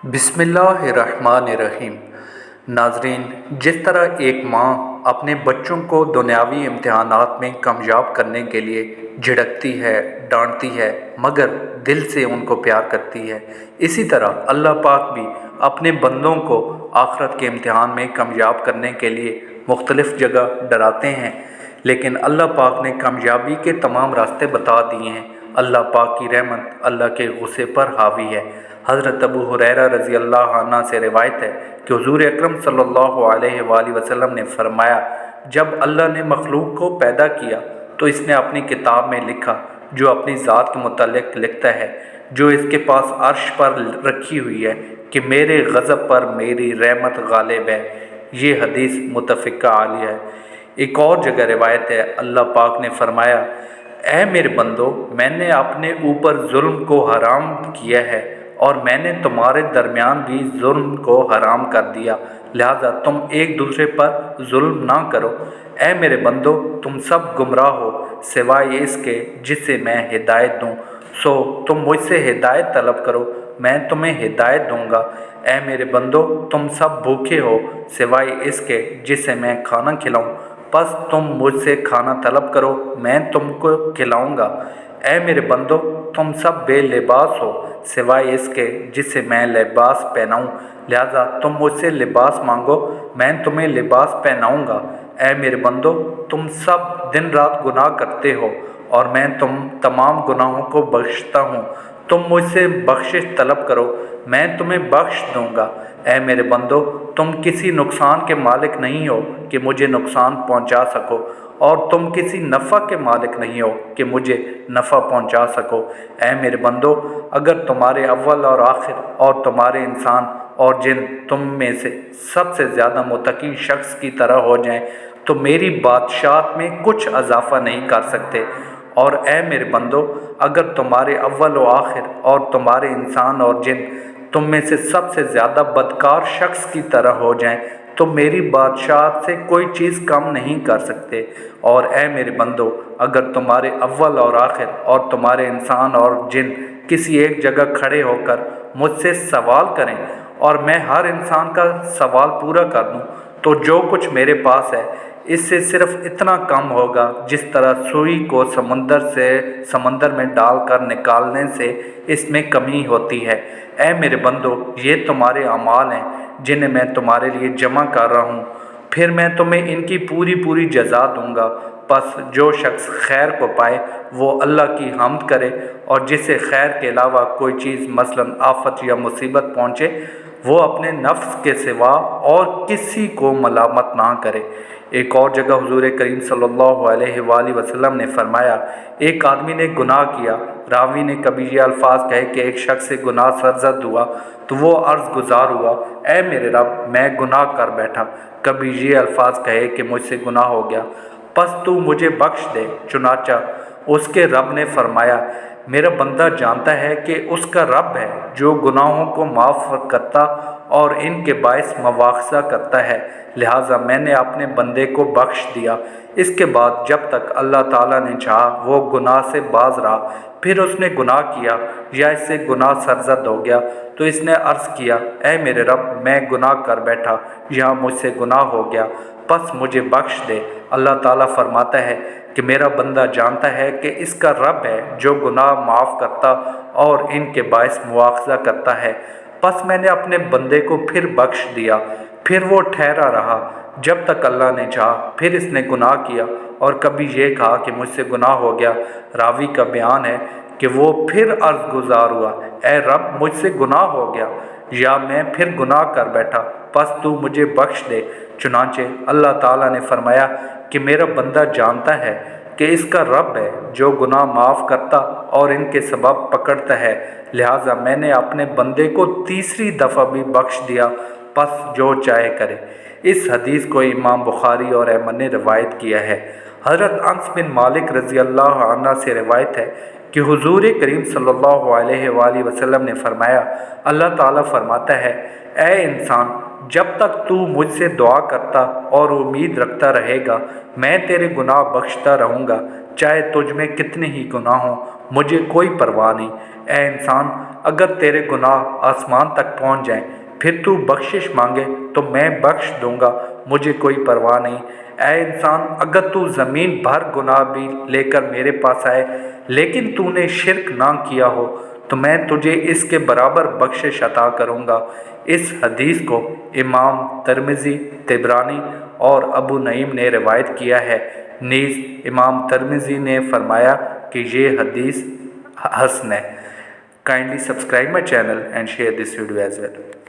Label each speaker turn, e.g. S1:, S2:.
S1: बिस्मिल्लाहिर्रहमानिर्रहीम। नाज़रीन, जिस तरह एक माँ अपने बच्चों को दुनियावी इम्तिहानात में कामयाब करने के लिए झिड़कती है, डांटती है, मगर दिल से उनको प्यार करती है, इसी तरह अल्लाह पाक भी अपने बंदों को आखिरत के इम्तिहान में कामयाब करने के लिए मुख्तलिफ़ जगह डराते हैं। लेकिन अल्लाह पाक ने कामयाबी के तमाम रास्ते बता दिए हैं। अल्लाह पाक की रहमत अल्लाह के गुस्से पर हावी है। हज़रत अबू हुरैरा रज़ी अल्लाह अन्हु से रिवायत है कि हुज़ूर अकरम सल्लल्लाहु अलैहि वसल्लम ने फरमाया, जब अल्लाह ने मखलूक को पैदा किया तो इसने अपनी किताब में लिखा, जो अपनी ज़ात के मुतालिक लिखता है, जो इसके पास अर्श पर रखी हुई है, कि मेरे गज़ब पर मेरी रहमत गालिब है। ये हदीस मुत्तफ़िक़ा अलैह है। एक और जगह रिवायत है, अल्लाह पाक ने फरमाया, ऐ मेरे बंदो, मैंने अपने ऊपर जुल्म को हराम किया है और मैंने तुम्हारे दरमियान भी जुल्म को हराम कर दिया, लिहाजा तुम एक दूसरे पर जुल्म ना करो। ऐ मेरे बंदो, तुम सब गुमराह हो सिवाय इसके जिससे मैं हिदायत दूँ, सो तुम मुझसे हिदायत तलब करो, मैं तुम्हें हिदायत दूँगा। ऐ मेरे बंदो, तुम सब भूखे हो सिवाय इसके जिससे मैं खाना खिलाऊँ, बस तुम मुझसे खाना तलब करो, मैं तुमको खिलाऊँगा। ऐ मेरे बंदो, तुम सब बेलिबास हो सिवाय इसके जिससे मैं लिबास पहनाऊँ, लिहाजा तुम मुझसे लिबास मांगो, मैं तुम्हें लिबास पहनाऊँगा। ऐ मेरे बंदो, तुम सब दिन रात गुनाह करते हो और मैं तुम तमाम गुनाहों को बख्शता हूँ, तुम मुझसे बख्शिश तलब करो, मैं तुम्हें बख्श दूँगा। ऐ मेरे बंदो, तुम किसी नुकसान के मालिक नहीं हो कि मुझे नुकसान पहुँचा सको, और तुम किसी नफ़ा के मालिक नहीं हो कि मुझे नफ़ा पहुँचा सको। ऐ मेरे बंदो, अगर तुम्हारे अव्वल और आखिर और तुम्हारे इंसान और जिन तुम में से सबसे ज़्यादा मुत्तकी शख्स की तरह हो जाएं, तो मेरी बादशाहत में कुछ इजाफ़ा नहीं कर सकते। और ऐ मेरे बंदो, अगर तुम्हारे अव्वल व आखिर और तुम्हारे इंसान और जिन तुम में से सबसे ज़्यादा बदकार शख्स की तरह हो जाएं, तो मेरी बादशाहत से कोई चीज़ कम नहीं कर सकते। और ऐ मेरे बंदो, अगर तुम्हारे अव्वल और आखिर और तुम्हारे इंसान और जिन किसी एक जगह खड़े होकर मुझसे सवाल करें और मैं हर इंसान का सवाल पूरा कर दूं, तो जो कुछ मेरे पास है इससे सिर्फ इतना कम होगा जिस तरह सुई को समंदर में डालकर निकालने से इसमें कमी होती है। ऐ मेरे बंदो, ये तुम्हारे अमाल हैं जिन्हें मैं तुम्हारे लिए जमा कर रहा हूँ, फिर मैं तुम्हें इनकी पूरी पूरी जज़ा दूँगा। बस जो शख्स खैर को पाए वो अल्लाह की हम्द करे, और जिसे खैर के अलावा कोई चीज़ मसलन आफत या मुसीबत पहुँचे, वो अपने नफ्स के सिवा और किसी को मलामत ना करे। एक और जगह हुज़ूर करीम सल्लल्लाहु अलैहि वसल्लम ने फरमाया, एक आदमी ने गुनाह किया। रावी ने कभी ये अल्फाज कहे कि एक शख्स से गुनाह सरजद हुआ तो वो अर्ज़ गुजार हुआ, ऐ मेरे रब, मैं गुनाह कर बैठा। कभी ये अल्फाज कहे कि मुझसे गुनाह हो गया, बस तू मुझे बख्श दे। चुनाचा उसके रब ने फरमाया, मेरा बंदा जानता है कि उसका रब है जो गुनाहों को माफ़ करता और इनके बायस मवाख़ज़ा करता है, लिहाजा मैंने अपने बंदे को बख्श दिया। इसके बाद जब तक अल्लाह ताला ने चाहा वो गुनाह से बाज रहा, फिर उसने गुनाह किया या इससे गुनाह सरजद हो गया तो इसने अर्ज़ किया, ऐ मेरे रब, मैं गुनाह कर बैठा, यहाँ मुझसे गुनाह हो गया, बस मुझे बख्श दे। अल्लाह ताला फरमाता है कि मेरा बंदा जानता है कि इसका रब है जो गुनाह माफ़ करता और इनके बायस मुआवजा करता है, बस मैंने अपने बंदे को फिर बख्श दिया। फिर वो ठहरा रहा जब तक अल्लाह ने चाहा, फिर इसने गुनाह किया और कभी ये कहा कि मुझसे गुनाह हो गया। रावी का बयान है कि वो फिर अर्ज़ गुजार हुआ, ऐ रब, मुझसे गुनाह हो गया, या मैं फिर गुनाह कर बैठा, बस तू मुझे बख्श दे। चुनांचे अल्लाह ताला ने फरमाया कि मेरा बंदा जानता है कि इसका रब है जो गुनाह माफ़ करता और इनके सबब पकड़ता है, लिहाजा मैंने अपने बंदे को तीसरी दफ़ा भी बख्श दिया, बस जो चाहे करे। इस हदीस को इमाम बुखारी और अहमद ने रवायत किया है। हज़रत अनस बिन मालिक रज़ी अल्लाह अन्हु से रवायत है कि हुज़ूर करीम सल्लल्लाहु अलैहि वसल्लम ने फरमाया, अल्लाह ताला फरमाता है, ऐ इंसान, जब तक तू मुझसे दुआ करता और उम्मीद रखता रहेगा मैं तेरे गुनाह बख्शता रहूँगा, चाहे तुझ में कितने ही गुनाह हों, मुझे कोई परवाह नहीं। ए इंसान, अगर तेरे गुनाह आसमान तक पहुँच जाएं, फिर तू बख्शिश मांगे तो मैं बख्श दूंगा, मुझे कोई परवाह नहीं। ए इंसान, अगर तू ज़मीन भर गुनाह भी लेकर मेरे पास आए, लेकिन तूने शिरक ना किया हो, तो मैं तुझे इसके बराबर बख्शिश अता करूँगा। इस हदीस को इमाम तिरमिज़ी, तिबरानी और अबू नईम ने रिवायत किया है। नीज़ इमाम तिरमिज़ी ने फरमाया कि ये हदीस हसन है। Kindly subscribe my channel and share this video as well.